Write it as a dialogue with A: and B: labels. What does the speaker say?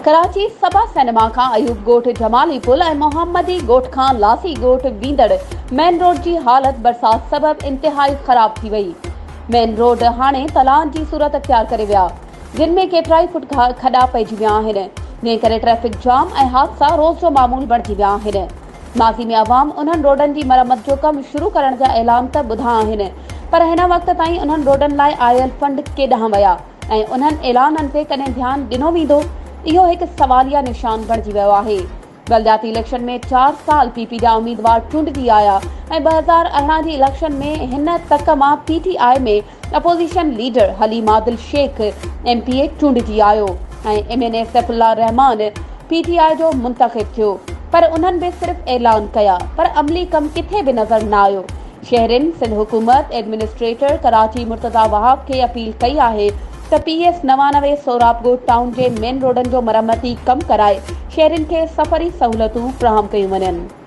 A: कराची सबा cinema खां अयूब ॻोठ जमाली पुल ऐं मोहम्मदी ॻोठ खां लासी ॻोठ वेंदड़ मेन रोड जी हालत बरसात सबब इंतिहाई ख़राब थी वई। मेन रोड हाणे तलान जी सूरत अख्तियार करे विया, जिन में केतिराई फुट खॾा पइजी विया आहिनि, जंहिं करे ट्रैफ़िक जाम ऐं हादसा रोज़ जो मामूल बणिजी विया आहिनि। माज़ी में अवाम उन्हनि रोडनि जी मरम्मत जो कम शुरू करण जा ऐलान त ॿुधा आहिनि, पर हिन वक़्त ताईं उन्हनि रोडनि लाइ आयल फंड केॾांहुं विया ऐं उन्हनि ऐलाननि ते कॾहिं ध्यानु ॾिनो वेंदो, इहो हिकु सवालिया निशान बणिजी वियो आहे। बलदियाती इलेक्शन में 4 साल पीपी जा उम्मीदवार चूंडिजी आया ऐं 2018 जी इलेक्शन में हिन तक मां पीटीआई में opposition leader Haleem Adil Shaikh MPA चूंडिजी आयो ऐं एमएनए सैफुल्लाह रहमान पीटीआई जो मुंतखब थियो, पर उन्हनि बि सिर्फ़ ऐलान कया, पर अमली कम किथे बि नज़र न आयो। शहरिन सिंध हुकूमत एडमिनिस्ट्रेटर कराची मुर्तज़ा वहाब खे अपील कई आहे त PS 99 सोराब ॻोठ टाउन जे मेन रोडनि जो मरम्मती कम कराए शहरिन खे सफ़री सहूलतूं फ़राहम कयूं वञनि।